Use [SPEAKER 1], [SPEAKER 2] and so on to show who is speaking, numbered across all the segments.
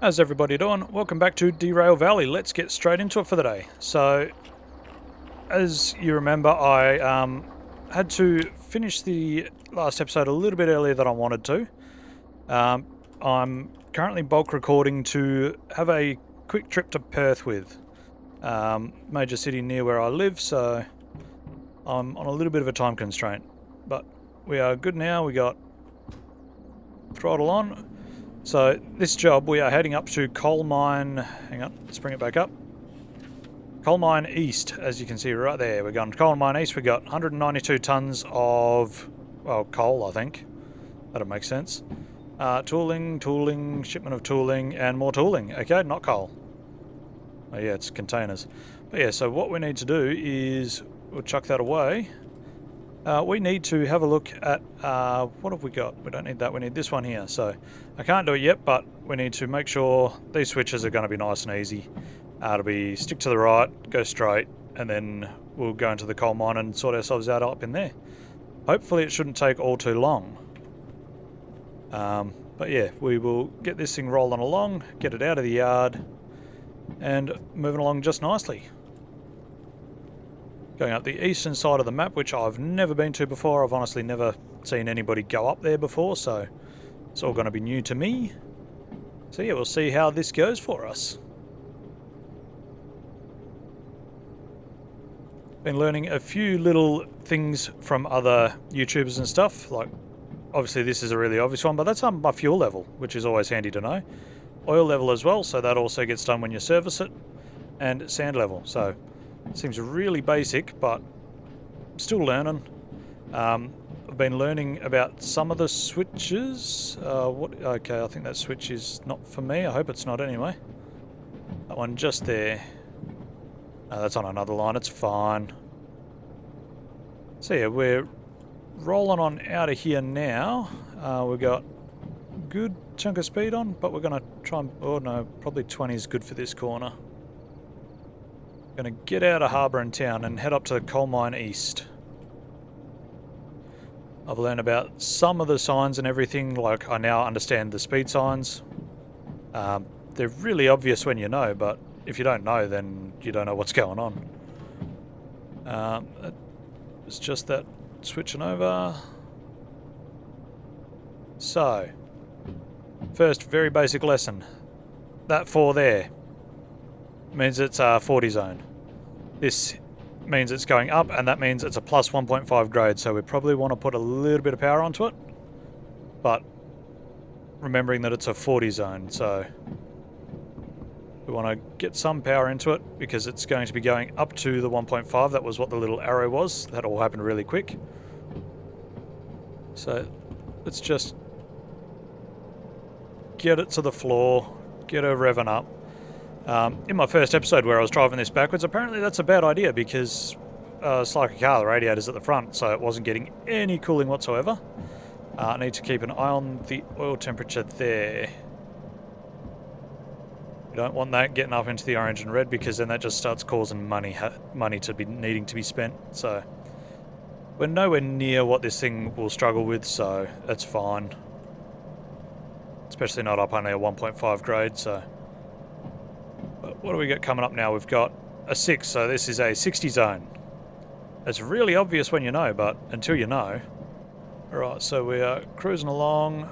[SPEAKER 1] How's everybody doing? Welcome back to Derail Valley. Let's get straight into it for the day. So, as you remember, I had to finish the last episode a little bit earlier than I wanted to. I'm currently bulk recording to have a quick trip to Perth with. Major city near where I live, so I'm on a little bit of a time constraint. But we are good now. We got throttle on. So this job, we are heading up to Coal Mine. Hang on, let's bring it back up. Coal Mine East, as you can see right there. We're going to Coal Mine East. We got 192 tons of, well, coal, I think. That'll make sense. Tooling, shipment of tooling, and more tooling. Okay, not coal. Oh yeah, it's containers. But yeah, so what we need to do is we'll chuck that away. We need to have a look at, what have we got? We don't need that, we need this one here. So, I can't do it yet, but we need to make sure these switches are going to be nice and easy. It'll be stick to the right, go straight, and then we'll go into the coal mine and sort ourselves out up in there. Hopefully it shouldn't take all too long. But yeah, we will get this thing rolling along, get it out of the yard, and moving along just nicely. Going up the eastern side of the map, which I've never been to before. I've honestly never seen anybody go up there before, so it's all going to be new to me. So yeah, we'll see how this goes for us. Been learning a few little things from other YouTubers and stuff, like obviously this is a really obvious one, but that's my fuel level, which is always handy to know. Oil level as well, so that also gets done when you service it, and sand level, so seems really basic, but still learning. I've been learning about some of the switches. Okay, I think that switch is not for me. I hope it's not anyway. That one just there. That's on another line. It's fine. So yeah, we're rolling on out of here now. We've got good chunk of speed on, but we're going to try and... Oh no, probably 20 is good for this corner. Going to get out of harbour and town and head up to the coal mine east. I've learned about some of the signs and everything, like I now understand the speed signs. They're really obvious when you know, but if you don't know, then you don't know what's going on. It's just that switching over. So, first very basic lesson. That 4 there means it's a 40 zone. This means it's going up, and that means it's a plus 1.5 grade, so we probably want to put a little bit of power onto it, but remembering that it's a 40 zone, so we want to get some power into it because it's going to be going up to the 1.5. That was what the little arrow was. That all happened really quick. So let's just get it to the floor, get her revving up. In my first episode where I was driving this backwards, apparently that's a bad idea because it's like a car, the radiator's at the front, so it wasn't getting any cooling whatsoever. I need to keep an eye on the oil temperature there. We don't want that getting up into the orange and red because then that just starts causing money to be needing to be spent. So we're nowhere near what this thing will struggle with, so that's fine. Especially not up only a 1.5 grade, so... But what do we got coming up now? We've got a 6, so this is a 60 zone. It's really obvious when you know, but until you know. Alright, so we are cruising along.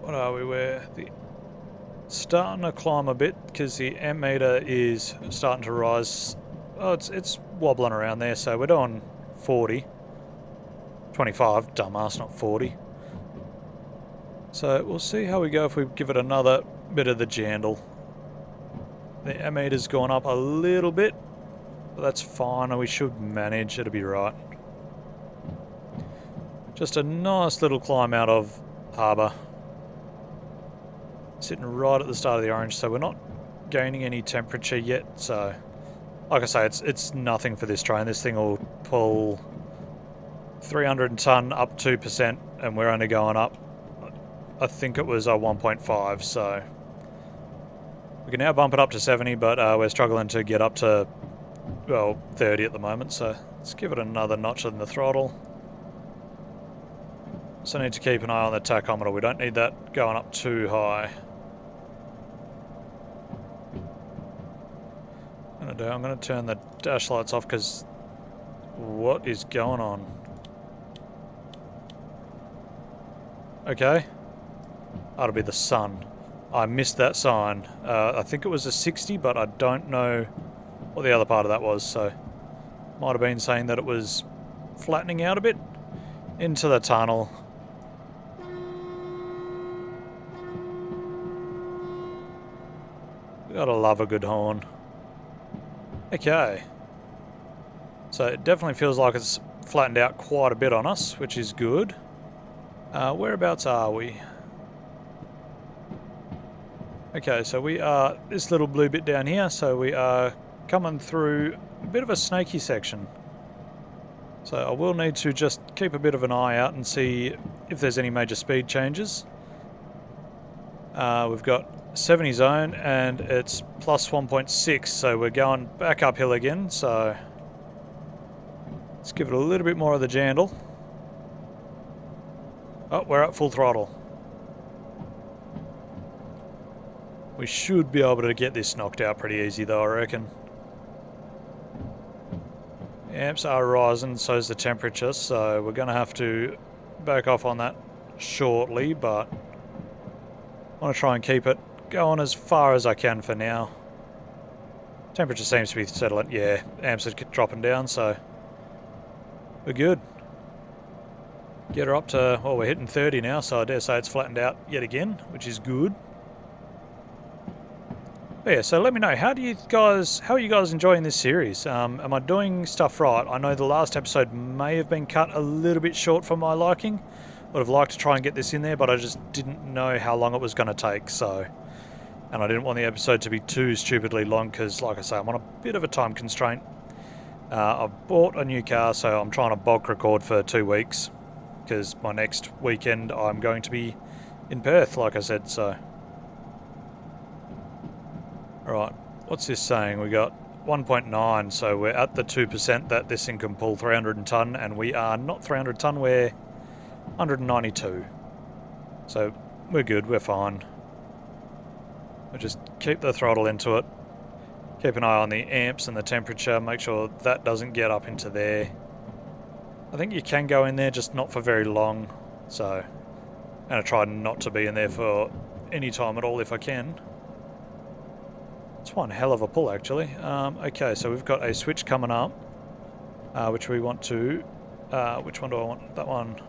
[SPEAKER 1] What are we? We're starting to climb a bit because the amp meter is starting to rise. Oh, it's wobbling around there, so we're doing 40. 25, dumbass, not 40. So we'll see how we go if we give it another bit of the jandle. The amp meter's gone up a little bit, but that's fine, and we should manage, it'll be right. Just a nice little climb out of harbour. Sitting right at the start of the orange, so we're not gaining any temperature yet, so... Like I say, it's nothing for this train. This thing will pull 300 tonne up 2%, and we're only going up, I think it was a 1.5, so... We can now bump it up to 70, but we're struggling to get up to, well, 30 at the moment, so let's give it another notch on the throttle. Also need to keep an eye on the tachometer. We don't need that going up too high. I'm going to turn the dash lights off because what is going on? Okay. That'll be the sun. I missed that sign. I think it was a 60, but I don't know what the other part of that was, so might have been saying that it was flattening out a bit into the tunnel. Gotta love a good horn. Okay. So it definitely feels like it's flattened out quite a bit on us, which is good. Whereabouts are we? Okay, so we are this little blue bit down here, so we are coming through a bit of a snaky section. So I will need to just keep a bit of an eye out and see if there's any major speed changes. We've got 70 zone and it's plus 1.6, so we're going back uphill again, so let's give it a little bit more of the jandle. Oh, we're at full throttle. We should be able to get this knocked out pretty easy though, I reckon. Amps are rising, so is the temperature, so we're going to have to back off on that shortly, but I want to try and keep it going as far as I can for now. Temperature seems to be settling. Yeah, amps are dropping down, so we're good. Get her up to, well, we're hitting 30 now, so I dare say it's flattened out yet again, which is good. But yeah, so let me know, how are you guys enjoying this series? Am I doing stuff right? I know the last episode may have been cut a little bit short for my liking. Would have liked to try and get this in there, but I just didn't know how long it was going to take, so... And I didn't want the episode to be too stupidly long, because, like I say, I'm on a bit of a time constraint. I've bought a new car, so I'm trying to bulk record for 2 weeks, because my next weekend I'm going to be in Perth, like I said, so... Alright, what's this saying? We got 1.9, so we're at the 2% that this thing can pull 300 tonne, and we are not 300 tonne, we're 192. So we're good, we're fine. We'll just keep the throttle into it. Keep an eye on the amps and the temperature, make sure that doesn't get up into there. I think you can go in there, just not for very long, so I'm going to try not to be in there for any time at all if I can. It's one hell of a pull, actually. Okay, so we've got a switch coming up, which we want to... which one do I want? That one.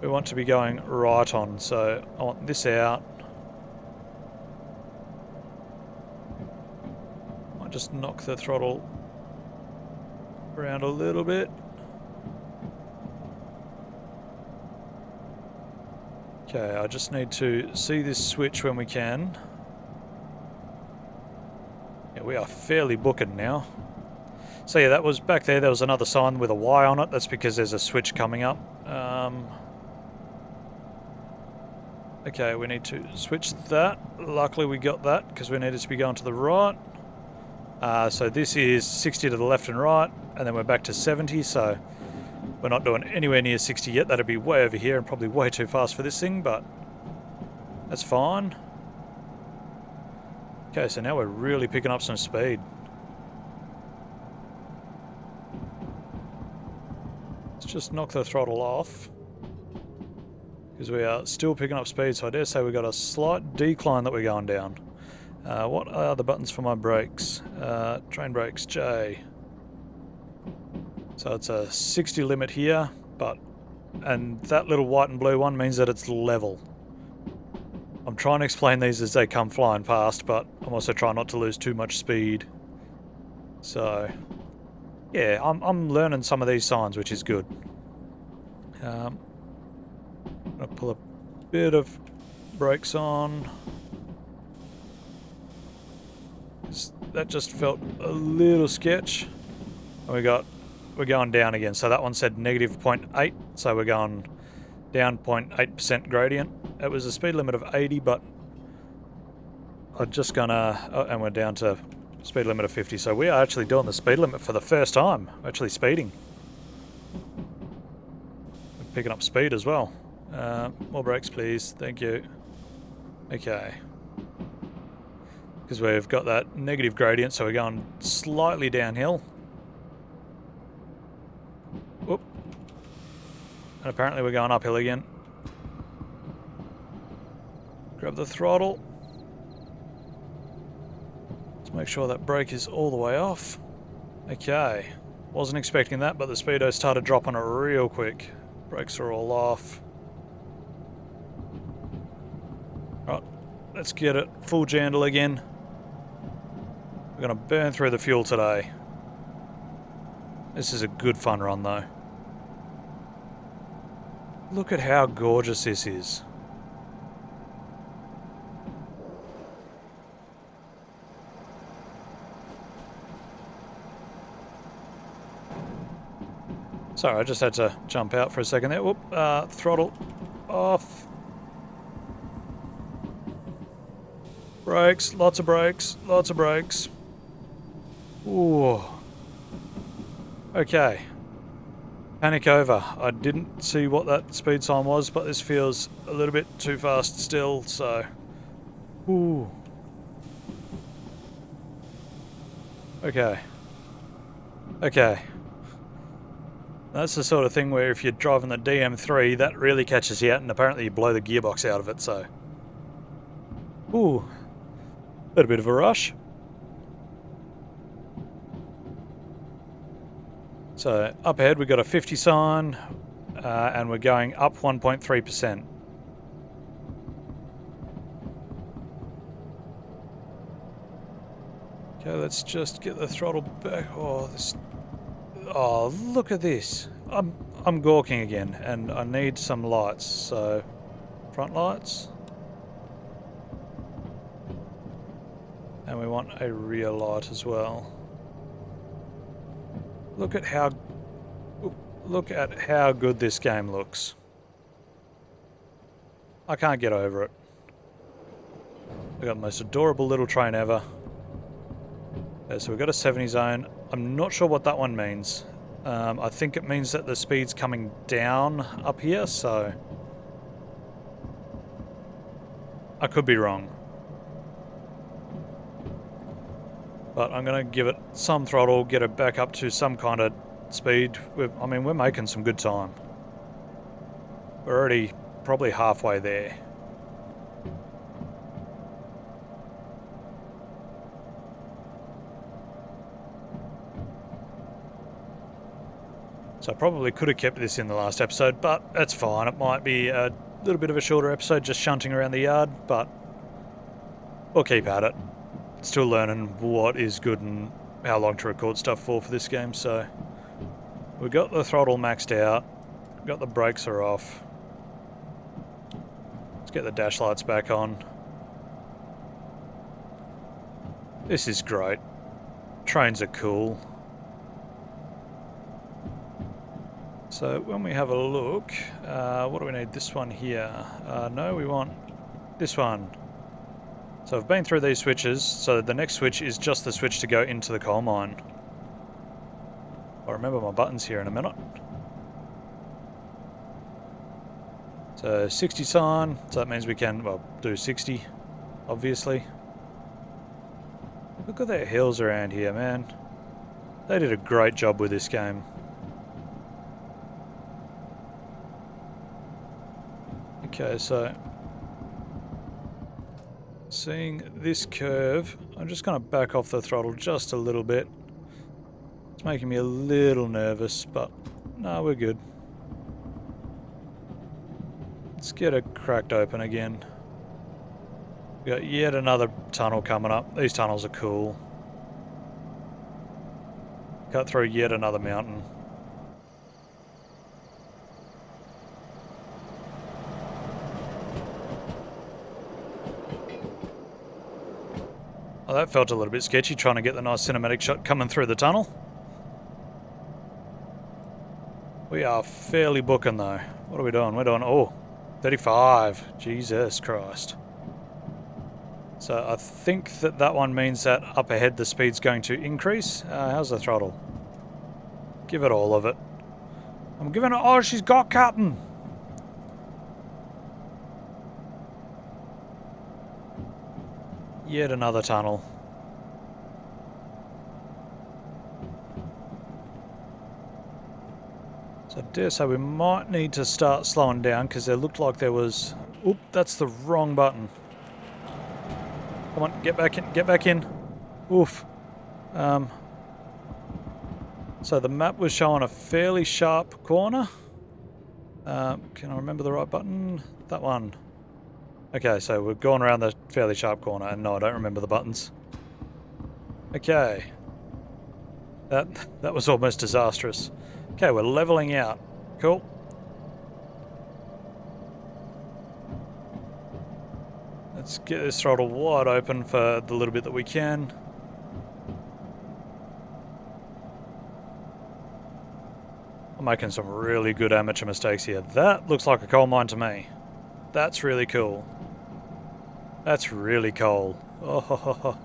[SPEAKER 1] We want to be going right on, so I want this out. Might just knock the throttle around a little bit. Okay, I just need to see this switch when we can. Yeah, we are fairly booking now. So yeah, that was back there. There was another sign with a Y on it. That's because there's a switch coming up. Okay, we need to switch that. Luckily we got that because we needed to be going to the right. So this is 60 to the left and right, and then we're back to 70, so we're not doing anywhere near 60 yet. That'd be way over here and probably way too fast for this thing, but that's fine. Okay, so now we're really picking up some speed. Let's just knock the throttle off, because we are still picking up speed, so I dare say we've got a slight decline that we're going down. What are the buttons for my brakes? Train brakes, J. So it's a 60 limit here, and that little white and blue one means that it's level. I'm trying to explain these as they come flying past, but I'm also trying not to lose too much speed. So, yeah, I'm learning some of these signs, which is good. I'm going to pull a bit of brakes on. That just felt a little sketch. And we're going down again. So that one said negative 0.8, so we're going down 0.8% gradient. It was a speed limit of 80, but I'm just gonna... Oh, and we're down to speed limit of 50, so we are actually doing the speed limit for the first time. Actually speeding. We're picking up speed as well. More brakes, please. Thank you. Okay. Because we've got that negative gradient, so we're going slightly downhill. Whoop. And apparently we're going uphill again. Grab the throttle. Let's make sure that brake is all the way off. Okay. Wasn't expecting that, but the speedo started dropping it real quick. Brakes are all off. Right, let's get it full jandle again. We're going to burn through the fuel today. This is a good fun run though. Look at how gorgeous this is. Sorry, I just had to jump out for a second there. Whoop, throttle off. Brakes, lots of brakes, lots of brakes. Ooh. Okay. Panic over. I didn't see what that speed sign was, but this feels a little bit too fast still, so... Ooh. Okay. Okay. That's the sort of thing where if you're driving the DM3, that really catches you out, and apparently you blow the gearbox out of it, so... Ooh. A little bit of a rush. So, up ahead we've got a 50 sign, and we're going up 1.3%. Okay, let's just get the throttle back. Oh, this... Oh, look at this. I'm gawking again, and I need some lights, so... Front lights. And we want a rear light as well. Look at how good this game looks. I can't get over it. We've got the most adorable little train ever. Okay, so we've got a 70 zone. I'm not sure what that one means. I think it means that the speed's coming down up here, so... I could be wrong. But I'm going to give it some throttle, get it back up to some kind of speed. I mean, we're making some good time. We're already probably halfway there. So I probably could have kept this in the last episode, but that's fine. It might be a little bit of a shorter episode, just shunting around the yard, but we'll keep at it. Still learning what is good and how long to record stuff for this game, so... We've got the throttle maxed out. We've got the brakes are off. Let's get the dash lights back on. This is great. Trains are cool. So when we have a look, what do we need? This one here. No, we want this one. So I've been through these switches, so the next switch is just the switch to go into the coal mine. I'll remember my buttons here in a minute. So 60 sign, so that means we can, well, do 60, obviously. Look at the hills around here, man. They did a great job with this game. Okay, so... Seeing this curve, I'm just going to back off the throttle just a little bit. It's making me a little nervous, but no, we're good. Let's get it cracked open again. We've got yet another tunnel coming up. These tunnels are cool. Cut through yet another mountain. Oh, that felt a little bit sketchy, trying to get the nice cinematic shot coming through the tunnel. We are fairly booking though. What are we doing? We're doing, oh, 35. Jesus Christ. So I think that one means that up ahead the speed's going to increase. How's the throttle? Give it all of it. I'm giving it, oh, she's got cutting. Yet another tunnel. So I dare say we might need to start slowing down because there looked like there was... Oop, that's the wrong button. Come on, get back in, get back in. Oof. So the map was showing a fairly sharp corner. Can I remember the right button? That one. Okay, so we're going around the fairly sharp corner, and no, I don't remember the buttons. Okay. That was almost disastrous. Okay, we're leveling out. Cool. Let's get this throttle wide open for the little bit that we can. I'm making some really good amateur mistakes here. That looks like a coal mine to me. That's really cool. That's really cool. Oh, ho, ho, ho.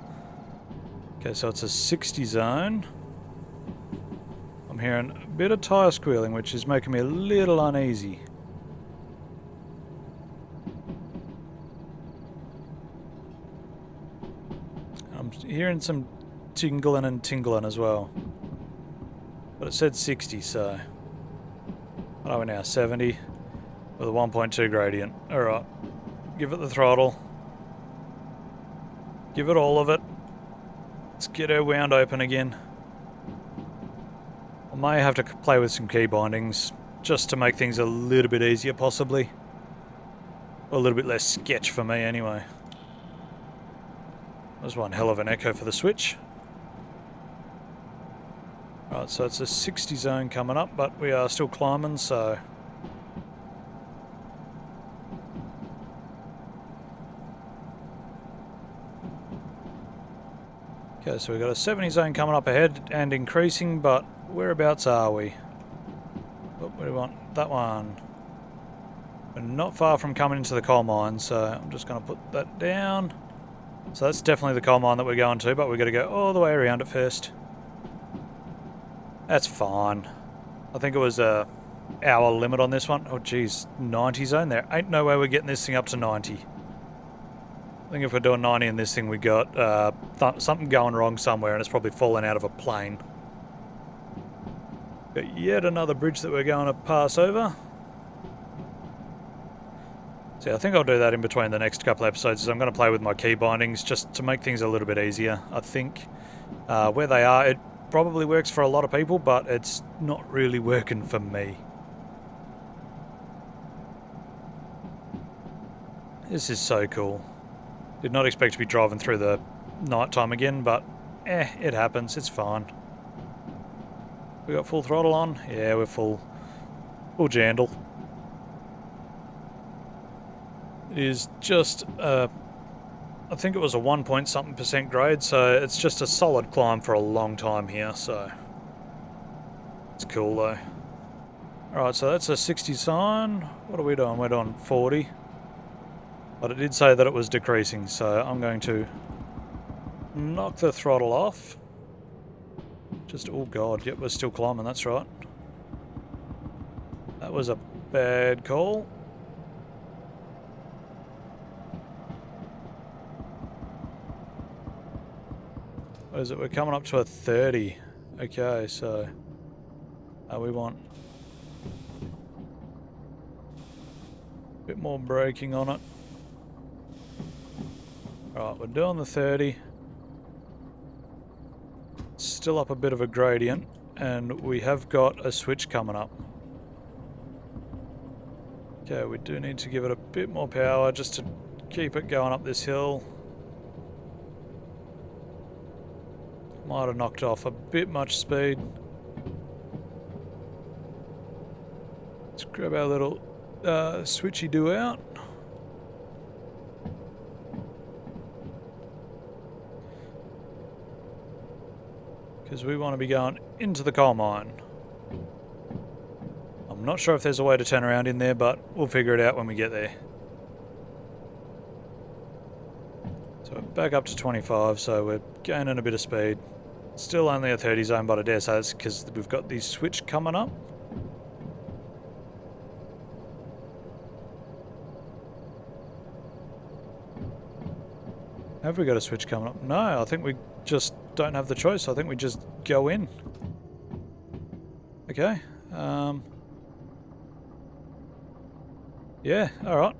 [SPEAKER 1] Okay, so it's a 60 zone. I'm hearing a bit of tyre squealing, which is making me a little uneasy. I'm hearing some tingling and tingling as well. But it said 60, so... What are we now? 70 with a 1.2 gradient. Alright. Give it the throttle. Give it all of it. Let's get her wound open again. I may have to play with some key bindings just to make things a little bit easier, possibly. Or a little bit less sketch for me, anyway. There's one hell of an echo for the switch. Right, so it's a 60 zone coming up, but we are still climbing, so... Okay, so we've got a 70 zone coming up ahead and increasing, but whereabouts are we? Oh, what do we want? That one. We're not far from coming into the coal mine, so I'm just going to put that down. So that's definitely the coal mine that we're going to, but we've got to go all the way around it first. That's fine. I think it was a hour limit on this one. Oh geez, 90 zone. There ain't no way we're getting this thing up to 90. I think if we're doing 90 in this thing, we got something going wrong somewhere, and it's probably fallen out of a plane. Got yet another bridge that we're going to pass over. So I think I'll do that in between the next couple episodes, is I'm going to play with my key bindings just to make things a little bit easier. I think where they are, it probably works for a lot of people, but it's not really working for me. This is so cool. Did not expect to be driving through the night time again, but it happens. It's fine. We got full throttle on? Yeah, we're full jandle. It is just, I think it was a 1 point something % grade, so it's just a solid climb for a long time here, so it's cool though. Alright, so that's a 60 sign. What are we doing? We're doing 40. But it did say that it was decreasing, so I'm going to knock the throttle off. Just, oh god, yep, we're still climbing, that's right. That was a bad call. What is it? We're coming up to a 30. Okay, so we want a bit more braking on it. Right, we're doing the 30. Still up a bit of a gradient, and we have got a switch coming up. Okay, we do need to give it a bit more power just to keep it going up this hill. Might have knocked off a bit much speed. Let's grab our little switchy-do out. Because we want to be going into the coal mine. I'm not sure if there's a way to turn around in there, but we'll figure it out when we get there. So we're back up to 25, so we're gaining a bit of speed. Still only a 30 zone, but I dare say that's because we've got the switch coming up. Have we got a switch coming up? No, I think we just don't have the choice. I think we just go in. Okay. Yeah, alright.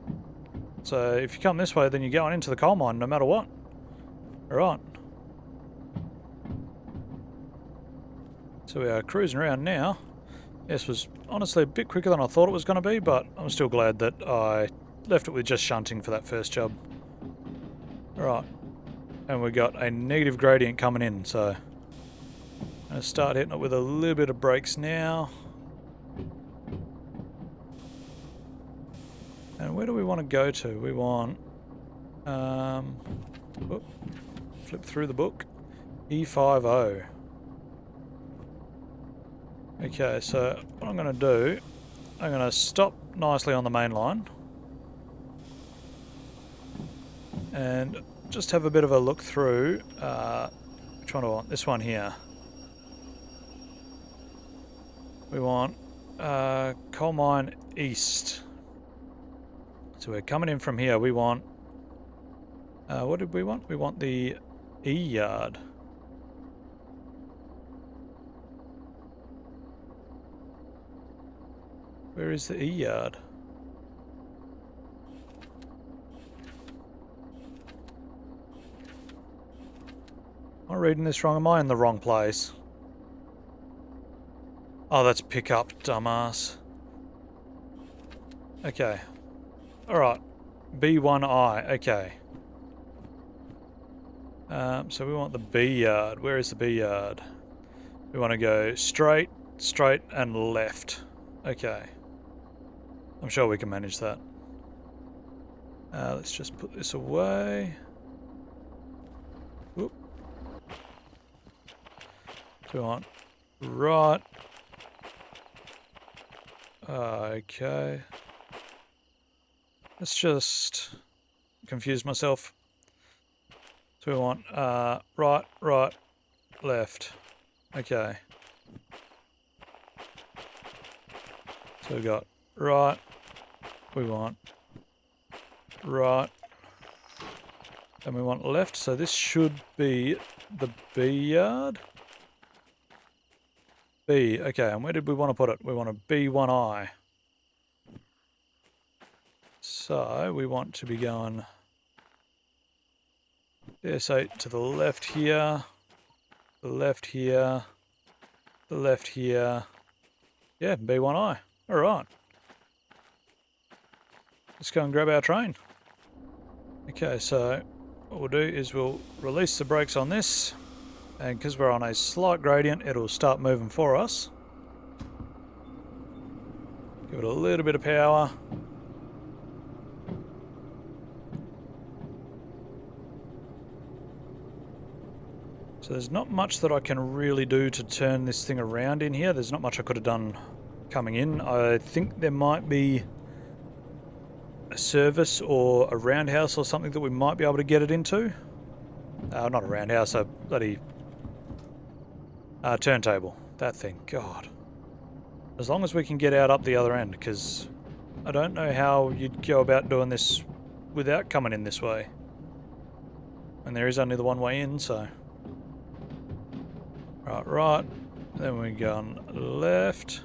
[SPEAKER 1] So if you come this way, then you're going into the coal mine no matter what. Alright. So we are cruising around now. This was honestly a bit quicker than I thought it was going to be, but I'm still glad that I left it with just shunting for that first job. Alright. And we got a negative gradient coming in, so I'm going to start hitting it with a little bit of brakes now. And where do we want to go to? We want... flip through the book. E50. Okay, so what I'm going to do, I'm going to stop nicely on the main line. And just have a bit of a look through. Which one do I want? This one here. We want coal mine east. So we're coming in from here. We want... what did we want? We want the E yard. Where is the E yard? Am I reading this wrong? Am I in the wrong place? Oh, that's pick up, dumbass. Okay. Alright. B1I. Okay. So we want the B yard. Where is the B yard? We want to go straight, straight, and left. Okay. I'm sure we can manage that. Let's just put this away. Whoop. So we want right. Okay. Let's just confuse myself. So we want right, right, left. Okay. So we've got right, we want right, and we want left. So this should be the B yard. B, okay, and where did we want to put it? We want a B1I. So we want to be going DS8 to the left here, the left here, the left here. Yeah, B1I. Alright. Let's go and grab our train. Okay, so what we'll do is we'll release the brakes on this, and because we're on a slight gradient, it'll start moving for us. Give it a little bit of power. So there's not much that I can really do to turn this thing around in here. There's not much I could have done coming in. I think there might be a service or a roundhouse or something that we might be able to get it into. Not a roundhouse, a bloody turntable. That thing, God. As long as we can get out up the other end, because I don't know how you'd go about doing this without coming in this way. And there is only the one way in, so... Right, right. Then we go on left.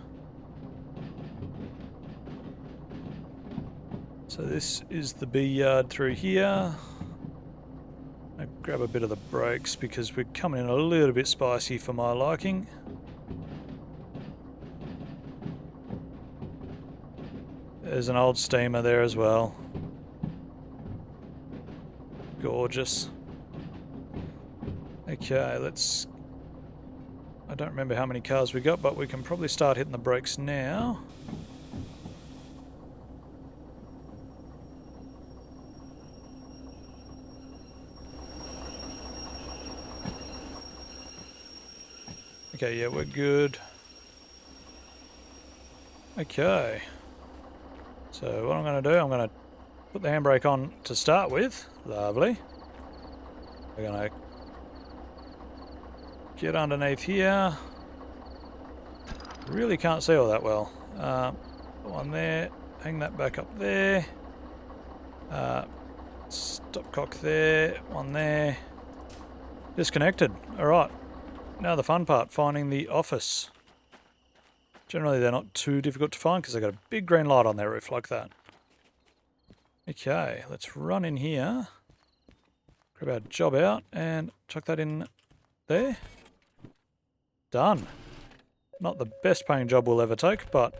[SPEAKER 1] So this is the B yard through here. I grab a bit of the brakes because we're coming in a little bit spicy for my liking. There's an old steamer there as well. Gorgeous. Okay, let's... I don't remember how many cars we got, but we can probably start hitting the brakes now. Okay, yeah, we're good. Okay. So what I'm going to do, I'm going to put the handbrake on to start with. Lovely. We're going to get underneath here. Really can't see all that well. Put one there, hang that back up there. Stopcock there, one there. Disconnected. Alright. Now the fun part, finding the office. Generally they're not too difficult to find because they've got a big green light on their roof like that. Okay, let's run in here. Grab our job out and chuck that in there. Done. Not the best paying job we'll ever take, but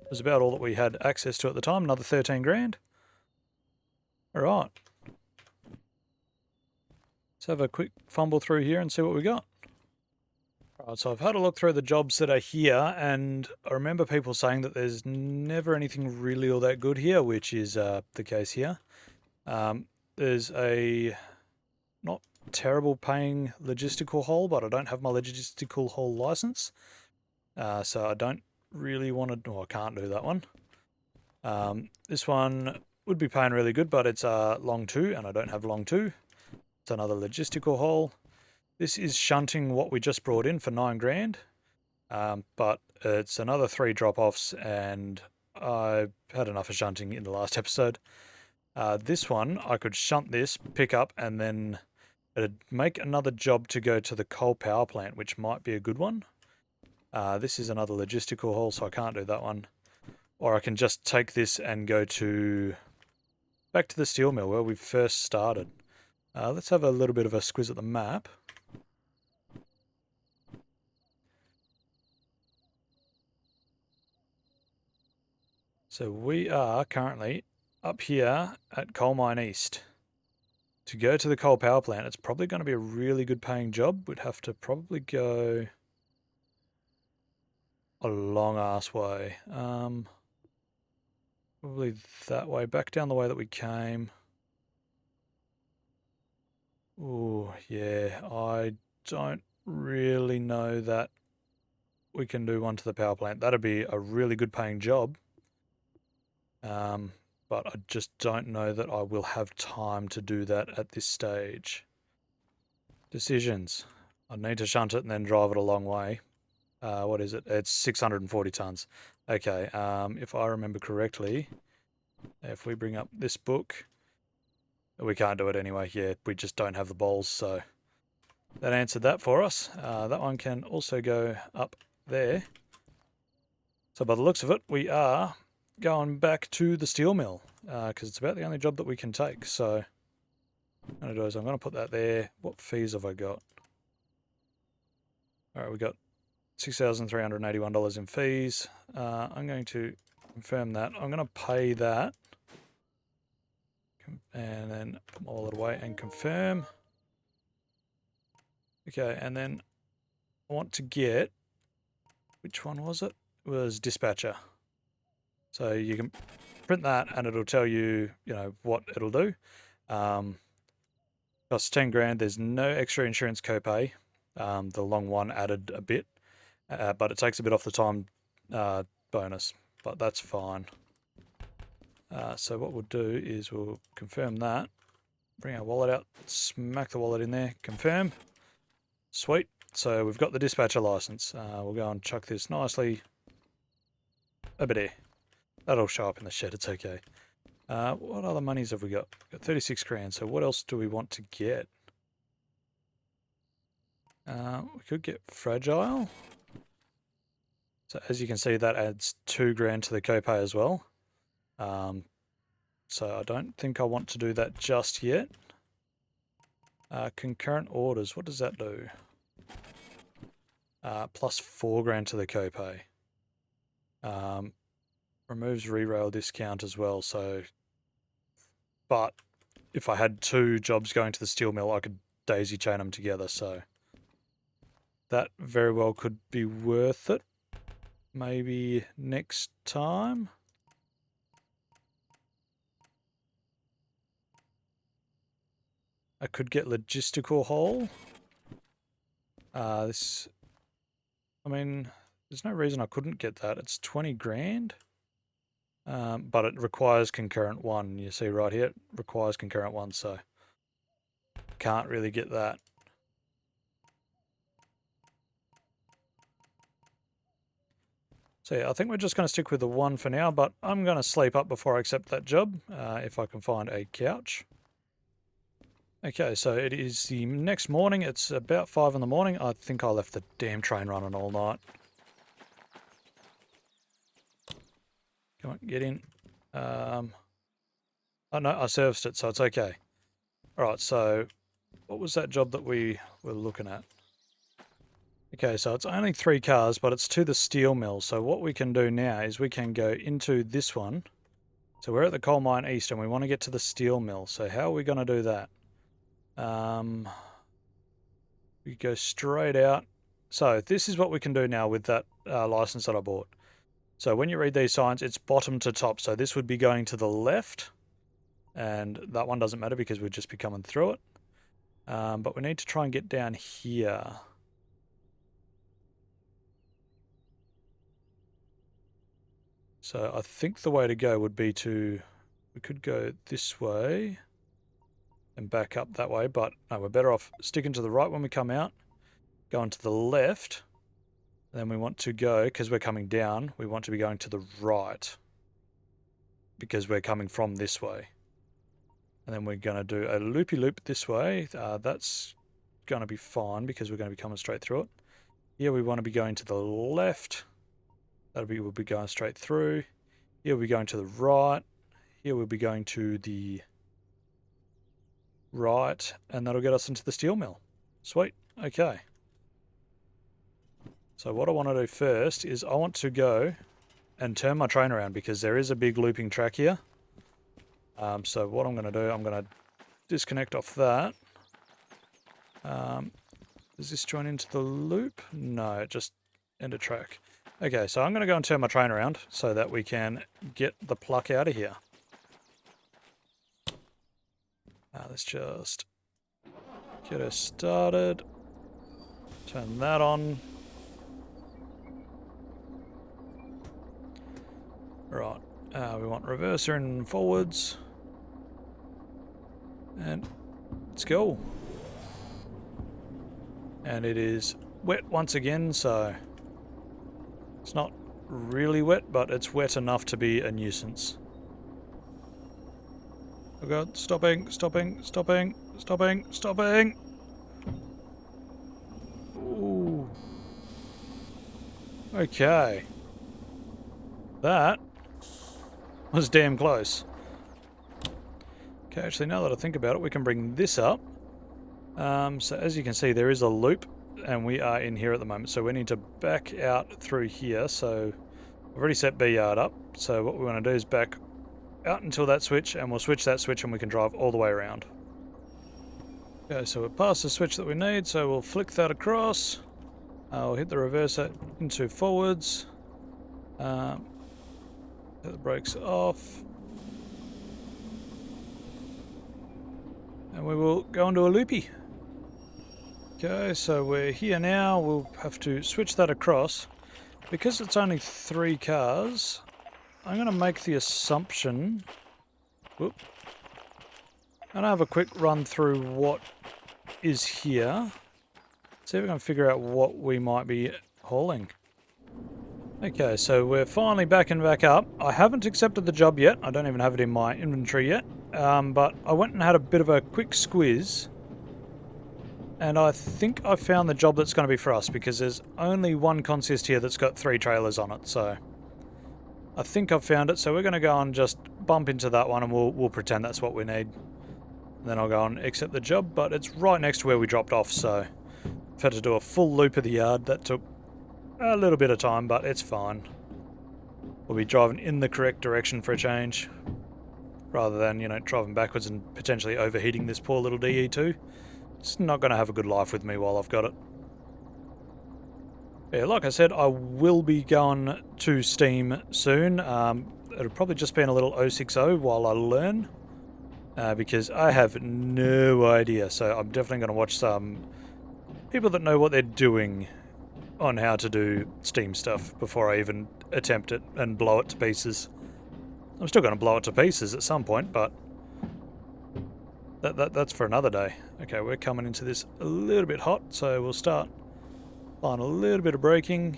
[SPEAKER 1] it was about all that we had access to at the time. Another 13 grand. Alright. Let's have a quick fumble through here and see what we got. Alright, so I've had a look through the jobs that are here, and I remember people saying that there's never anything really all that good here, which is the case here. There's a not terrible paying logistical haul, but I don't have my logistical haul license. So I don't really want to, I can't do that one. This one would be paying really good, but it's long 2, and I don't have long 2. It's another logistical haul. This is shunting what we just brought in for 9 grand. But it's another 3 drop-offs, and I had enough of shunting in the last episode. This one, I could shunt this, pick up, and then it'd make another job to go to the coal power plant, which might be a good one. This is another logistical haul, so I can't do that one. Or I can just take this and go back to the steel mill where we first started. Let's have a little bit of a squiz at the map. So we are currently up here at Coal Mine East. To go to the coal power plant, it's probably going to be a really good paying job. We'd have to probably go a long ass way. Probably that way, back down the way that we came. Oh, yeah, I don't really know that we can do one to the power plant. That'd be a really good paying job. But I just don't know that I will have time to do that at this stage. Decisions. I need to shunt it and then drive it a long way. What is it? It's 640 tons. Okay, if I remember correctly, if we bring up this book, we can't do it anyway. Yeah, we just don't have the bowls, so that answered that for us. That one can also go up there. So by the looks of it, we are going back to the steel mill because it's about the only job that we can take. So what I'm going to do is I'm going to put that there. What fees have I got? All right, we got $6,381 in fees. I'm going to confirm that. I'm going to pay that and then put my wallet away and confirm. Okay, and then I want to get, which one was it? It was dispatcher. So you can print that and it'll tell you, what it'll do. Costs 10 grand. There's no extra insurance copay. The long one added a bit, but it takes a bit off the time bonus, but that's fine. So what we'll do is we'll confirm that, bring our wallet out, smack the wallet in there, confirm. Sweet. So we've got the dispatcher license. We'll go and chuck this nicely over there. That'll show up in the shed, it's okay. What other monies have we got? We've got 36 grand, so what else do we want to get? We could get fragile. So as you can see, that adds 2 grand to the copay as well. So I don't think I want to do that just yet. Concurrent orders, what does that do? Plus 4 grand to the copay. Removes re-rail discount as well, so... But if I had 2 jobs going to the steel mill, I could daisy chain them together, so... That very well could be worth it. Maybe next time? I could get logistical haul. There's no reason I couldn't get that. It's 20 grand. But it requires concurrent 1. You see right here, it requires concurrent 1, so can't really get that. So yeah, I think we're just going to stick with the 1 for now, but I'm going to sleep up before I accept that job, if I can find a couch. Okay, so it is the next morning. It's about 5 in the morning. I think I left the damn train running all night. Come on, get in. Oh no, I serviced it, so it's okay. Alright, so what was that job that we were looking at? Okay, so it's only 3 cars, but it's to the steel mill. So what we can do now is we can go into this one. So we're at the coal mine east and we want to get to the steel mill. So how are we going to do that? We go straight out. So this is what we can do now with that license that I bought. So when you read these signs, it's bottom to top. So this would be going to the left. And that one doesn't matter because we'd just be coming through it. But we need to try and get down here. So I think the way to go would be to... We could go this way and back up that way, but no, we're better off sticking to the right when we come out, going to the left, and then we want to go, because we're coming down, we want to be going to the right, because we're coming from this way. And then we're going to do a loopy-loop this way. That's going to be fine, because we're going to be coming straight through it. Here we want to be going to the left. We'll be going straight through. Here we'll be going to the right. Here we'll be going to the right, and that'll get us into the steel mill. Sweet. Okay. So what I want to do first is I want to go and turn my train around because there is a big looping track here. So what I'm going to do, I'm going to disconnect off that. Does this join into the loop? No, it just end a track. Okay, so I'm going to go and turn my train around so that we can get the pluck out of here. Let's just get her started. Turn that on. Right, we want reverser and forwards. And let's go. And it is wet once again, so it's not really wet, but it's wet enough to be a nuisance. Oh god, stopping, stopping, stopping, stopping, stopping. Ooh. Okay. That was damn close. Okay, actually now that I think about it, we can bring this up. So as you can see, there is a loop, and we are in here at the moment. So we need to back out through here. So I've already set B yard up. So what we want to do is back out until that switch, and we'll switch that switch and we can drive all the way around. Okay, so we're past the switch that we need, so we'll flick that across. I'll hit the reverser into forwards. Set the brakes off. And we will go into a loopy. Okay, so we're here now. We'll have to switch that across. Because it's only 3 cars, I'm going to make the assumption... Whoop. I'm going to have a quick run through what is here. See if we can figure out what we might be hauling. Okay, so we're finally backing back up. I haven't accepted the job yet. I don't even have it in my inventory yet. But I went and had a bit of a quick squiz. And I think I found the job that's going to be for us, because there's only one consist here that's got 3 trailers on it, so I think I've found it. So we're going to go and just bump into that one, and we'll pretend that's what we need. And then I'll go and accept the job, but it's right next to where we dropped off, so I've had to do a full loop of the yard. That took a little bit of time, but it's fine. We'll be driving in the correct direction for a change, rather than, you know, driving backwards and potentially overheating this poor little DE2. It's not going to have a good life with me while I've got it. Yeah, like I said, I will be going to Steam soon. It'll probably just be in a little 060 while I learn, because I have no idea. So I'm definitely going to watch some people that know what they're doing on how to do Steam stuff before I even attempt it and blow it to pieces. I'm still going to blow it to pieces at some point, but that's for another day. Okay, we're coming into this a little bit hot, so we'll start on a little bit of braking.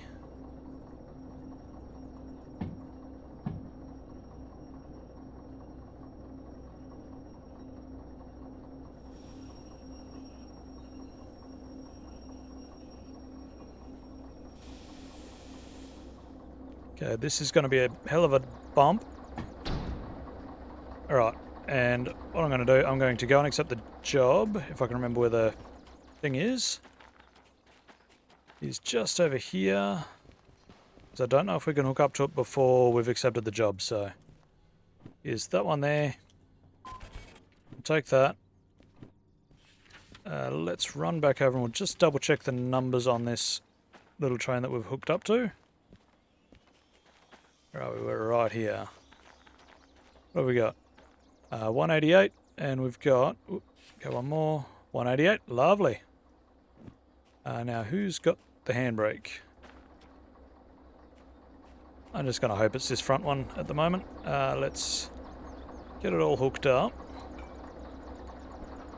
[SPEAKER 1] Okay, this is going to be a hell of a bump. Alright, and what I'm going to do, I'm going to go and accept the job, if I can remember where the thing is. He's just over here. So I don't know if we can hook up to it before we've accepted the job, so... Here's that one there. I'll take that. Let's run back over and we'll just double check the numbers on this little train that we've hooked up to. Right, we're right here. What have we got? 188, and we've got... Oops, go one more. 188, lovely. Now, who's got the handbrake? I'm just going to hope it's this front one at the moment. Let's get it all hooked up.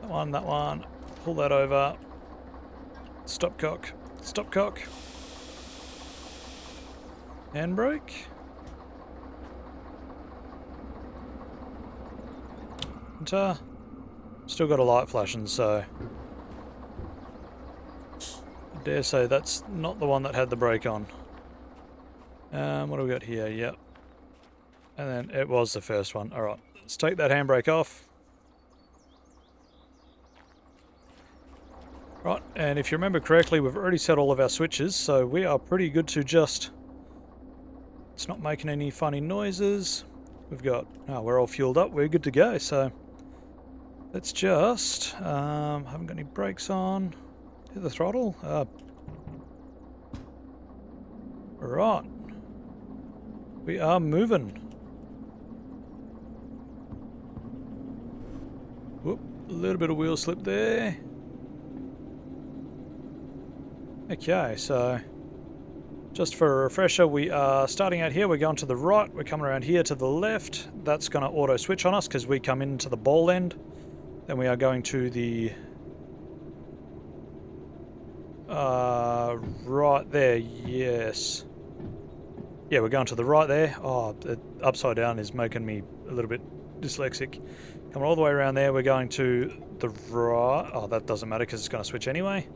[SPEAKER 1] That one. Pull that over. Stopcock. Stopcock. Handbrake. Enter. Still got a light flashing, so... I dare say that's not the one that had the brake on. What do we got here? Yep. And then it was the first one. Alright, let's take that handbrake off. Right, and if you remember correctly, we've already set all of our switches, so we are pretty good to just... It's not making any funny noises. We've got... Oh, we're all fueled up. We're good to go, so... Let's just... haven't got any brakes on. Hit the throttle. Right. We are moving. Whoop, a little bit of wheel slip there. Okay, so just for a refresher, we are starting out here, we're going to the right, we're coming around here to the left. That's going to auto switch on us because we come into the ball end. Then we are going to the right there, yes. Yeah, we're going to the right there. Oh, the upside down is making me a little bit dyslexic. Coming all the way around there, we're going to the right. Oh, that doesn't matter because it's going to switch anyway.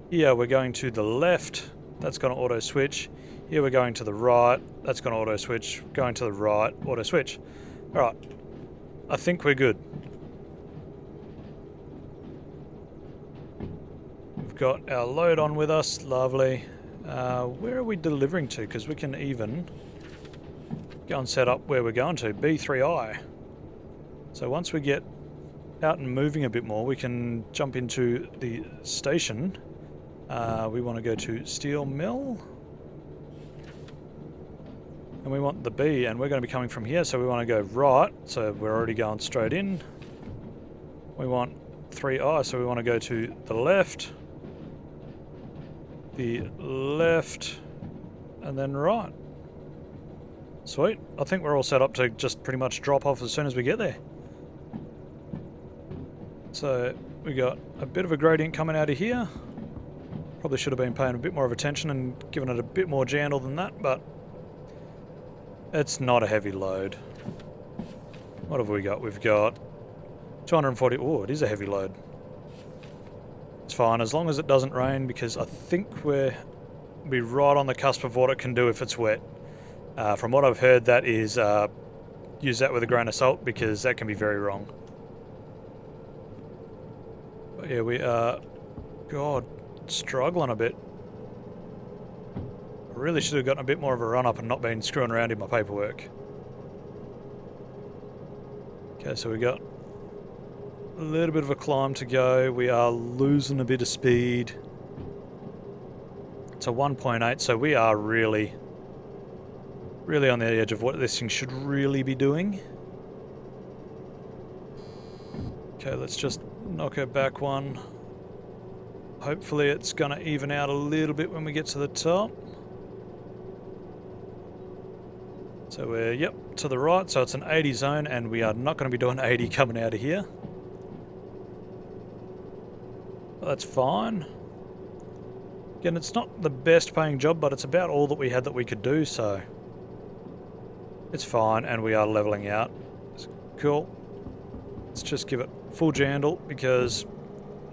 [SPEAKER 1] Here, we're going to the left. That's going to auto switch. Here, we're going to the right. That's going to auto switch. Going to the right, auto switch. All right. I think we're good. We've got our load on with us. Lovely. Where are we delivering to? Because we can even go and set up where we're going to. B3I. So once we get out and moving a bit more, we can jump into the station. We want to go to Steel Mill. And we want the B, and we're going to be coming from here, so we want to go right. So we're already going straight in. We want 3I, so we want to go to the left. The left, and then right. Sweet. I think we're all set up to just pretty much drop off as soon as we get there. So we got a bit of a gradient coming out of here. Probably should have been paying a bit more of attention and given it a bit more jandle than that, but it's not a heavy load. What have we got? We've got 240. Oh, it is a heavy load. It's fine, as long as it doesn't rain, because I think we'll be right on the cusp of what it can do if it's wet. From what I've heard, that is, use that with a grain of salt, because that can be very wrong. But yeah, we are, God, struggling a bit. I really should have gotten a bit more of a run-up and not been screwing around in my paperwork. Okay, so we got a little bit of a climb to go. We are losing a bit of speed. It's a 1.8, so we are really on the edge of what this thing should really be doing. Okay, let's just knock her back one. Hopefully it's going to even out a little bit when we get to the top. So we're, yep, to the right, so it's an 80 zone, and we are not going to be doing 80 coming out of here. But that's fine. Again, it's not the best paying job, but it's about all that we had that we could do, so it's fine, and we are leveling out. It's cool. Let's just give it full jandle, because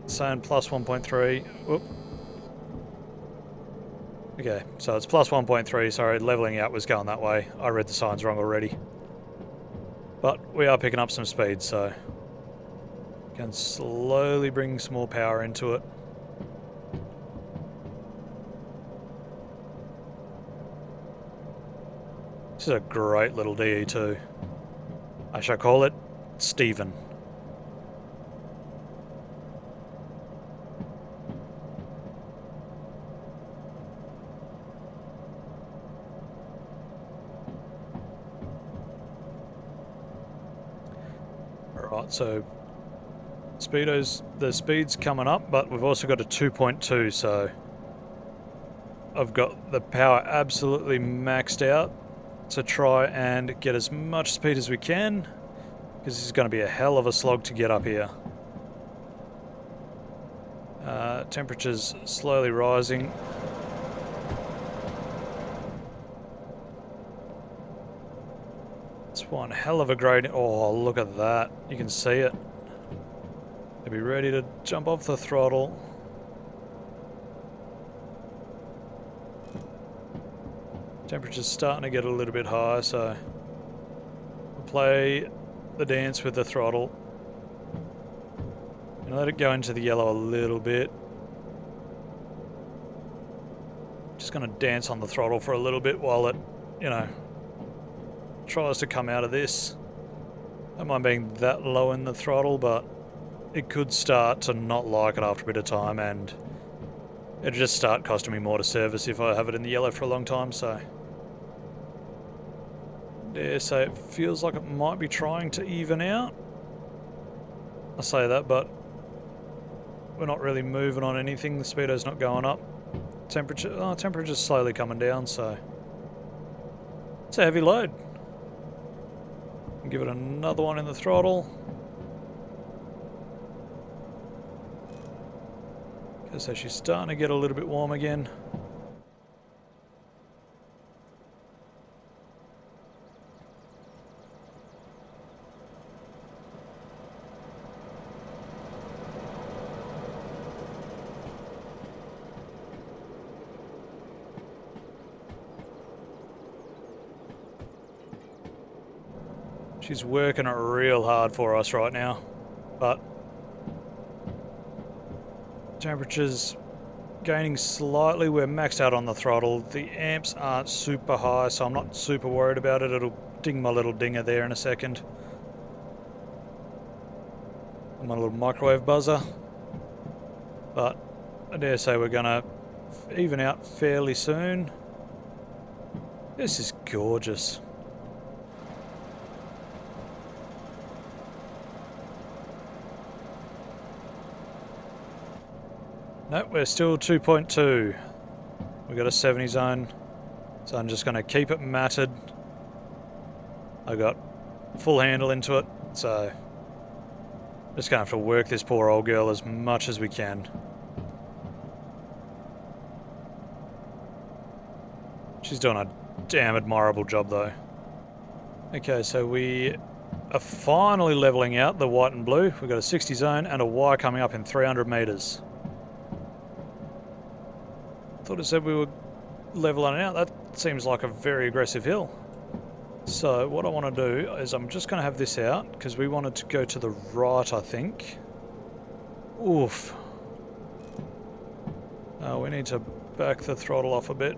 [SPEAKER 1] it's saying plus 1.3. Whoop. Okay, so it's plus 1.3, sorry, leveling out was going that way. I read the signs wrong already. But we are picking up some speed, so can slowly bring some more power into it. This is a great little DE too. I shall call it Stephen. Alright, so the speed's coming up, but we've also got a 2.2, so I've got the power absolutely maxed out to try and get as much speed as we can, because this is going to be a hell of a slog to get up here. Temperature's slowly rising. It's one hell of a gradient. Oh, look at that. You can see it. They'll be ready to jump off the throttle. Temperature's starting to get a little bit high, so we'll play the dance with the throttle and let it go into the yellow a little bit. Just going to dance on the throttle for a little bit while it, you know, tries to come out of this. Don't mind being that low in the throttle, but it could start to not like it after a bit of time, and it'll just start costing me more to service if I have it in the yellow for a long time, so dare say it feels like it might be trying to even out. I say that, but we're not really moving on anything. The speedo's not going up. Temperature's slowly coming down, so it's a heavy load. Give it another one in the throttle. Okay, so she's starting to get a little bit warm again. She's working it real hard for us right now, but temperature's gaining slightly. We're maxed out on the throttle. The amps aren't super high, so I'm not super worried about it. It'll ding my little dinger there in a second. My little microwave buzzer. But I dare say we're gonna even out fairly soon. This is gorgeous. Nope, we're still 2.2. We've got a 70 zone, so I'm just going to keep it matted. I got full handle into it, so just going to have to work this poor old girl as much as we can. She's doing a damn admirable job though. Okay, so we are finally leveling out the white and blue. We've got a 60 zone and a Y coming up in 300 meters. Thought it said we were leveling out. That seems like a very aggressive hill. So what I want to do is I'm just going to have this out because we wanted to go to the right, I think. Oof. We need to back the throttle off a bit.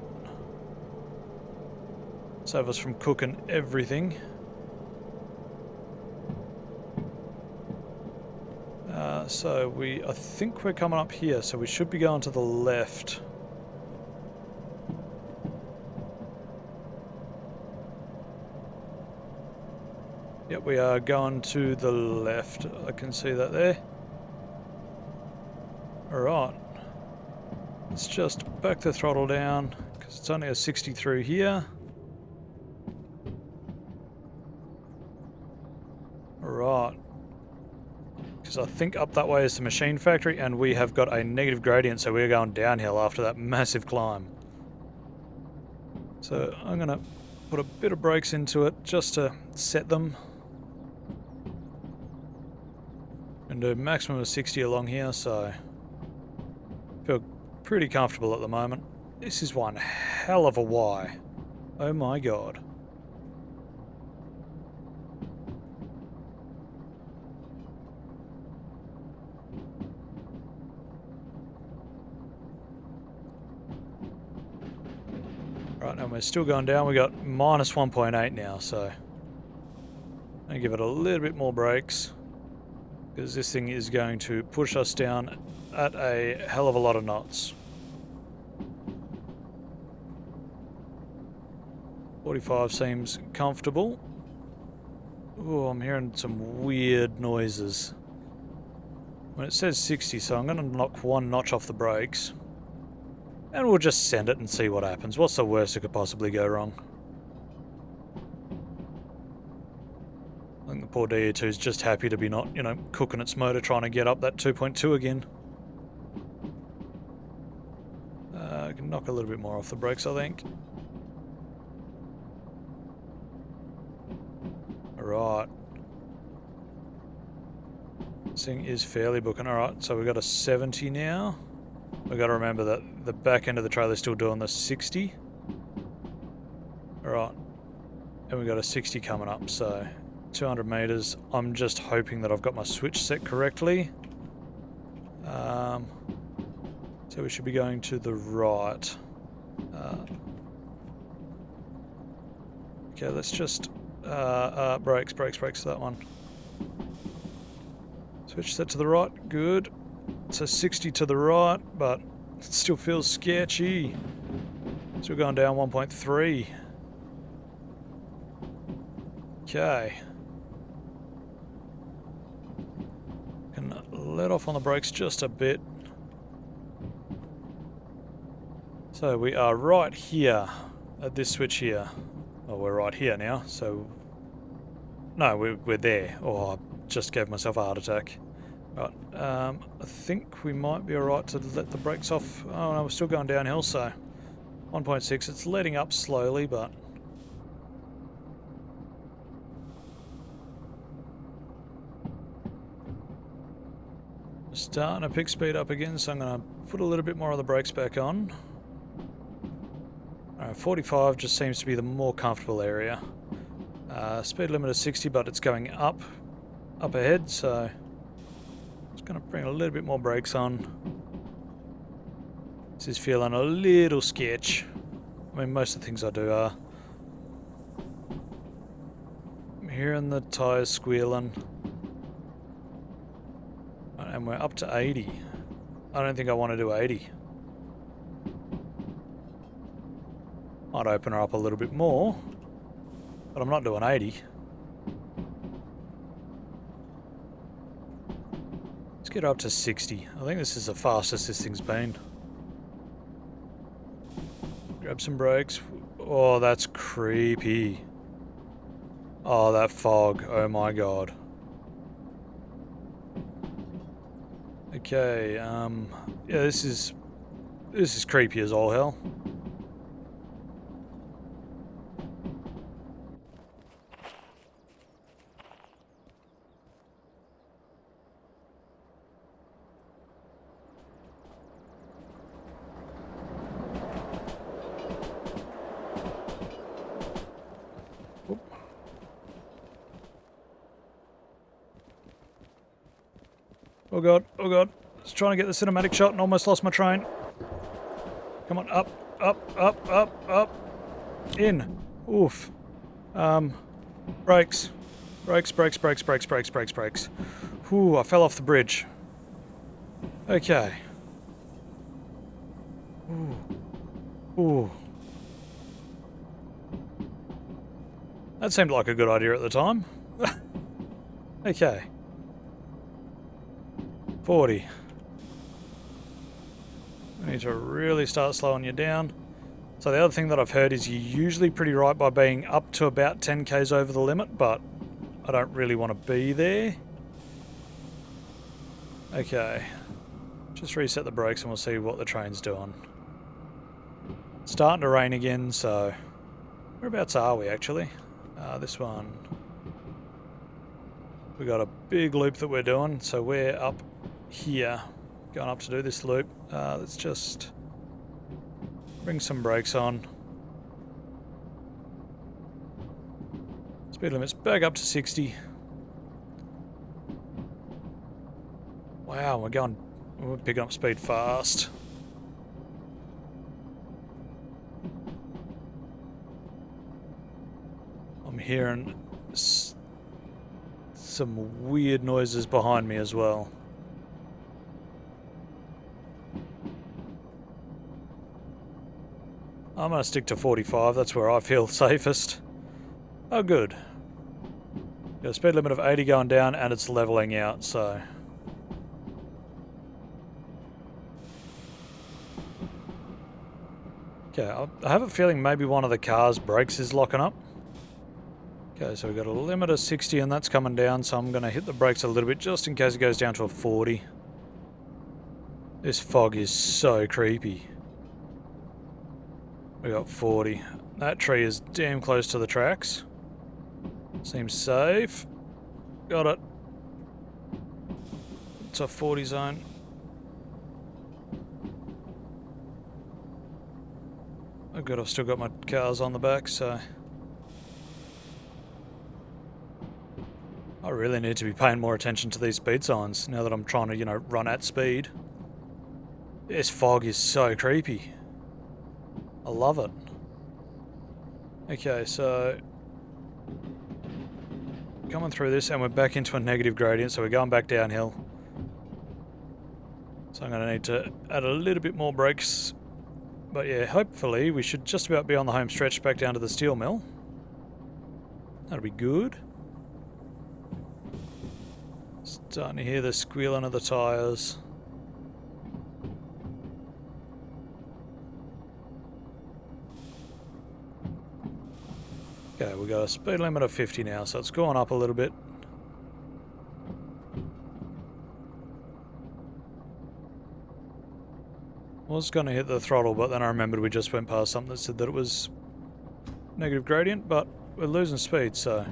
[SPEAKER 1] Save us from cooking everything. So I think we're coming up here, so we should be going to the left. Yep, we are going to the left. I can see that there. Alright. Let's just back the throttle down, because it's only a 60 through here. Alright. Because I think up that way is the machine factory, and we have got a negative gradient, so we're going downhill after that massive climb. So I'm going to put a bit of brakes into it, just to set them. And do a maximum of 60 along here, so feel pretty comfortable at the moment. This is one hell of a Y. Oh my god. Right, and we're still going down. We got minus 1.8 now, so I'm gonna give it a little bit more brakes, because this thing is going to push us down at a hell of a lot of knots. 45 seems comfortable. Oh, I'm hearing some weird noises. When it says 60, so I'm going to knock one notch off the brakes. And we'll just send it and see what happens. What's the worst that could possibly go wrong? I think the poor DE2 is just happy to be not, you know, cooking its motor trying to get up that 2.2 again. I can knock a little bit more off the brakes, I think. Alright. This thing is fairly booking. Alright, so we've got a 70 now. We've got to remember that the back end of the trailer is still doing the 60. Alright. And we've got a 60 coming up, so 200 meters. I'm just hoping that I've got my switch set correctly. So we should be going to the right. Okay, let's just brakes to that one. Switch set to the right, good. So 60 to the right, but it still feels sketchy. Still going down 1.3. Okay. Can let off on the brakes just a bit. So we are right here at this switch here. Well, we're right here now, so... No, we're there. Oh, I just gave myself a heart attack. Right, I think we might be alright to let the brakes off. Oh no, we're still going downhill, so... 1.6, it's letting up slowly, but... Starting to pick speed up again, so I'm going to put a little bit more of the brakes back on. 45 just seems to be the more comfortable area. Speed limit is 60, but it's going up ahead, so just going to bring a little bit more brakes on. This is feeling a little sketch. I mean, most of the things I do are. I'm hearing the tyres squealing. And we're up to 80. I don't think I want to do 80. Might open her up a little bit more, but I'm not doing 80. Let's get her up to 60. I think this is the fastest this thing's been. Grab some brakes. Oh, that's creepy. Oh, that fog. Oh my god. Okay, yeah, this is creepy as all hell. Oh god, oh god. I was trying to get the cinematic shot and almost lost my train. Come on, up, up, up, up, up. In. Oof. Brakes. Brakes, brakes, brakes, brakes, brakes, brakes, brakes. Ooh, I fell off the bridge. Okay. Ooh. Ooh. That seemed like a good idea at the time. Okay. 40. We need to really start slowing you down. So the other thing that I've heard is you're usually pretty right by being up to about 10 k's over the limit, but I don't really want to be there. Okay. Just reset the brakes and we'll see what the train's doing. It's starting to rain again, so... Whereabouts are we, actually? This one. We got a big loop that we're doing, so we're up here, going up to do this loop. Let's just Bring some brakes on. Speed limit's back up to 60. Wow, we're picking up speed fast. I'm hearing some weird noises behind me as well. I'm going to stick to 45, that's where I feel safest. Oh good. Got a speed limit of 80 going down and it's levelling out, so... Okay, I have a feeling maybe one of the car's brakes is locking up. Okay, so we've got a limit of 60 and that's coming down, so I'm going to hit the brakes a little bit just in case it goes down to a 40. This fog is so creepy. We got 40. That tree is damn close to the tracks. Seems safe. Got it. It's a 40 zone. Oh good, I've still got my cars on the back, so... I really need to be paying more attention to these speed signs now that I'm trying to, you know, run at speed. This fog is so creepy. I love it. Okay, so... coming through this and we're back into a negative gradient, so we're going back downhill. So I'm going to need to add a little bit more brakes. But yeah, hopefully we should just about be on the home stretch back down to the steel mill. That'll be good. Starting to hear the squealing of the tyres. Okay, we've got a speed limit of 50 now, so it's gone up a little bit. Was going to hit the throttle, but then I remembered we just went past something that said that it was negative gradient, but we're losing speed, so...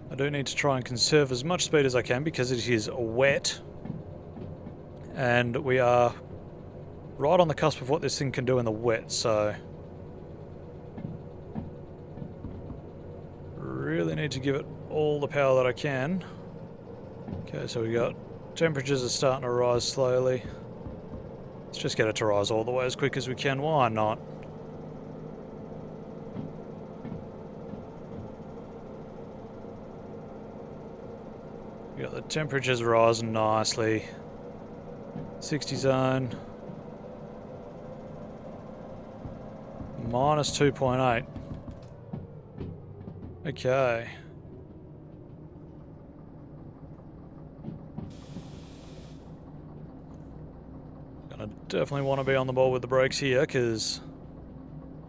[SPEAKER 1] I do need to try and conserve as much speed as I can because it is wet. And we are right on the cusp of what this thing can do in the wet, so... really need to give it all the power that I can. Okay, so we got... temperatures are starting to rise slowly. Let's just get it to rise all the way as quick as we can. Why not? We got the temperatures rising nicely. 60 zone. Minus 2.8. Okay. Gonna definitely want to be on the ball with the brakes here, because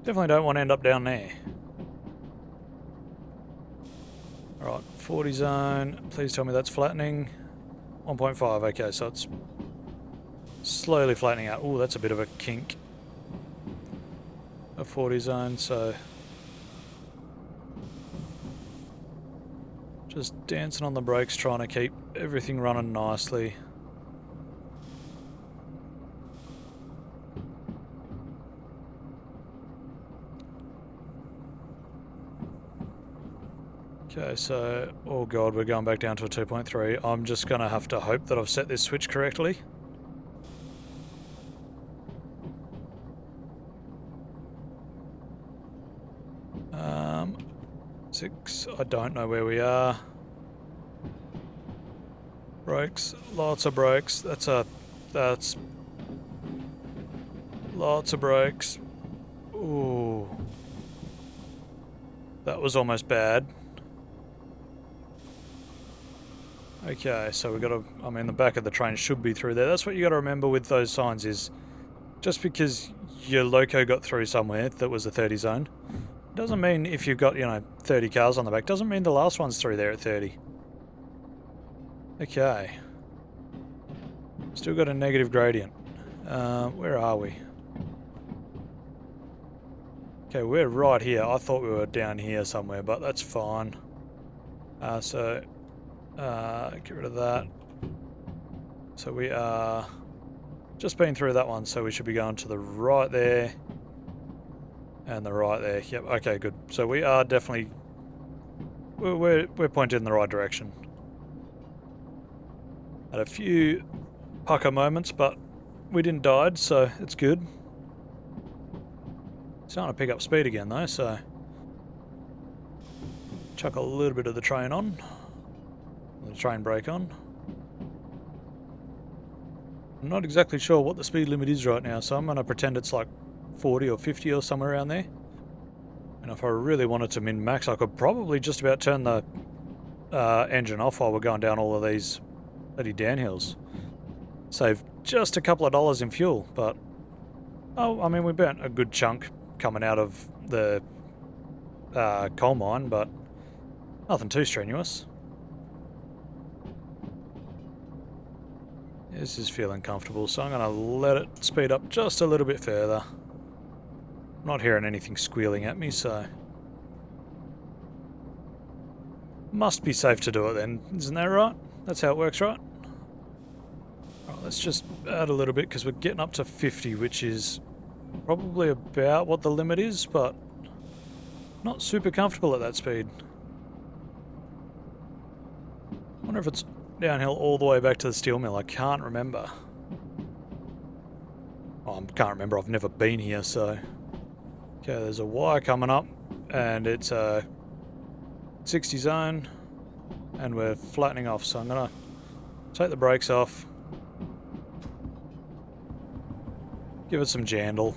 [SPEAKER 1] definitely don't want to end up down there. Alright, 40 zone. Please tell me that's flattening. 1.5, okay, so it's slowly flattening out. Ooh, that's a bit of a kink. A 40 zone, so... just dancing on the brakes, trying to keep everything running nicely. Okay, so, oh god, we're going back down to a 2.3. I'm just going to have to hope that I've set this switch correctly. Six, I don't know where we are. Brakes, lots of brakes. That's lots of brakes. Ooh. That was almost bad. Okay, so we've got to, I mean, the back of the train should be through there. That's what you got to remember with those signs is, just because your loco got through somewhere that was a 30 zone, doesn't mean if you've got, you know, 30 cars on the back, doesn't mean the last one's through there at 30. Okay. Still got a negative gradient. Where are we? Okay, we're right here. I thought we were down here somewhere, but that's fine. Get rid of that. So we are Just been through that one, so we should be going to the right there. And the right there. Yep, okay, good. So we are definitely... We're pointed in the right direction. Had a few pucker moments, but we didn't die, so it's good. Starting to pick up speed again though, so... Chuck a little bit of the train on. The train brake on. I'm not exactly sure what the speed limit is right now, so I'm going to pretend it's like 40 or 50 or somewhere around there. And if I really wanted to min-max, I could probably just about turn the engine off while we're going down all of these bloody downhills. Save just a couple of dollars in fuel, but... Oh, I mean, we burnt a good chunk coming out of the coal mine, but nothing too strenuous. This is feeling comfortable, so I'm going to let it speed up just a little bit further. I'm not hearing anything squealing at me, so... Must be safe to do it then, isn't that right? That's how it works, right? Alright, let's just add a little bit, because we're getting up to 50, which is probably about what the limit is, but not super comfortable at that speed. Wonder if it's downhill all the way back to the steel mill. I can't remember. Oh, I can't remember. I've never been here, so... Okay, there's a wire coming up, and it's a 60 zone, and we're flattening off, so I'm going to take the brakes off. Give it some jandle.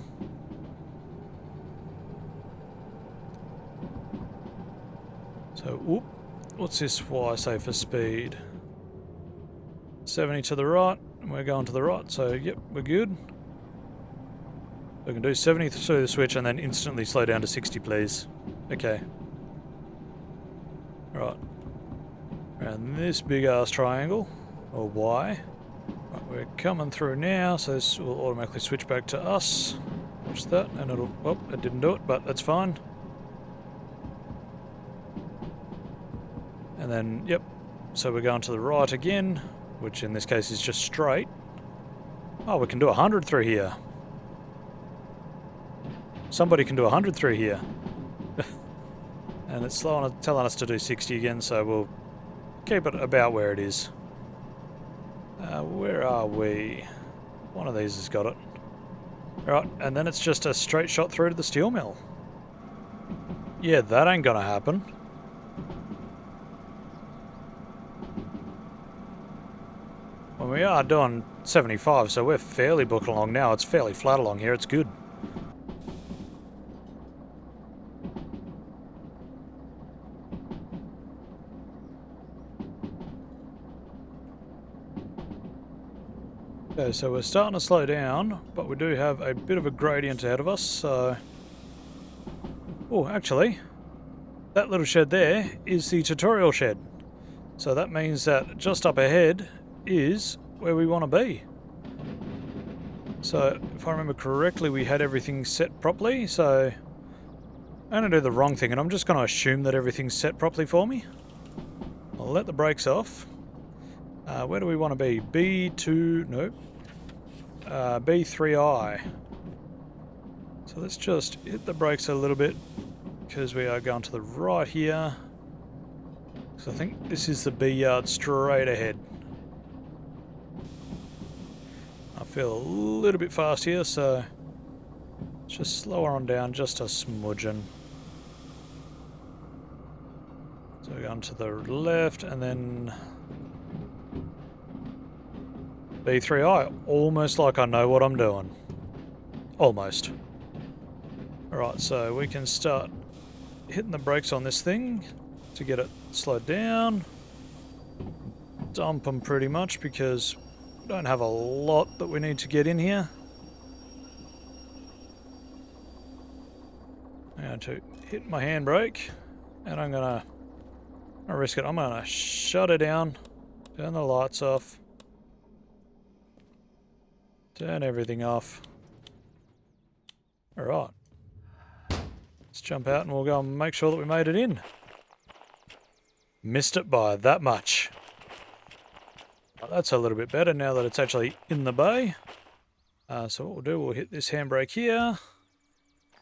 [SPEAKER 1] So, whoop. What's this Y say for speed? 70 to the right, and we're going to the right, so yep, we're good. We can do 70 through the switch and then instantly slow down to 60, please. Okay. Right. Around this big ass triangle, or Y. Right, we're coming through now, so this will automatically switch back to us. Watch that, and it'll... Oh, it didn't do it, but that's fine. And then, yep, so we're going to the right again, which in this case is just straight. Oh, we can do 100 through here. Somebody can do 100 through here. And it's telling us to do 60 again, so we'll keep it about where it is. Where are we? One of these has got it. Alright, and then it's just a straight shot through to the steel mill. Yeah, that ain't gonna happen. Well, we are doing 75, so we're fairly booking along now. It's fairly flat along here, it's good. Okay, so we're starting to slow down, but we do have a bit of a gradient ahead of us, so... Oh, actually, that little shed there is the tutorial shed. So that means that just up ahead is where we want to be. So, if I remember correctly, we had everything set properly, so... I'm going to do the wrong thing, and I'm just going to assume that everything's set properly for me. I'll let the brakes off. Where do we want to be? B2... Nope. B3I. So let's just hit the brakes a little bit, because we are going to the right here. So I think this is the B yard straight ahead. I feel a little bit fast here, so let's just slow her on down just a smudgen. So we're going to the left, and then B3I, almost like I know what I'm doing. Almost. Alright, so we can start hitting the brakes on this thing to get it slowed down. Dump them pretty much because we don't have a lot that we need to get in here. I'm going to hit my handbrake, and I'm going to risk it. I'm going to shut it down, turn the lights off. Turn everything off. Alright. Let's jump out and we'll go and make sure that we made it in. Missed it by that much. Well, that's a little bit better now that it's actually in the bay. So what we'll do, we'll hit this handbrake here.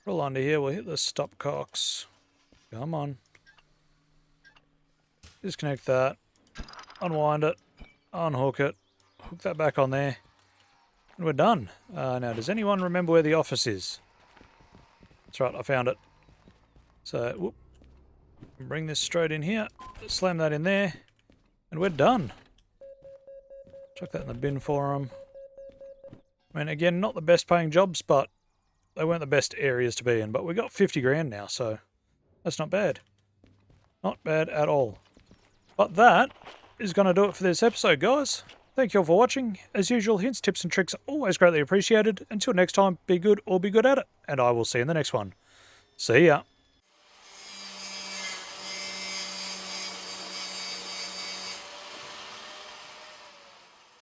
[SPEAKER 1] Roll under here, we'll hit the stopcocks. Come on. Disconnect that. Unwind it. Unhook it. Hook that back on there. And we're done. Now, does anyone remember where the office is? That's right, I found it. So, whoop. Bring this straight in here. Slam that in there. And we're done. Chuck that in the bin for them. I mean, again, not the best paying jobs, but they weren't the best areas to be in. But we got 50 grand now, so that's not bad. Not bad at all. But that is going to do it for this episode, guys. Thank you all for watching. As usual, hints, tips and tricks are always greatly appreciated. Until next time, be good or be good at it. And I will see you in the next one. See ya.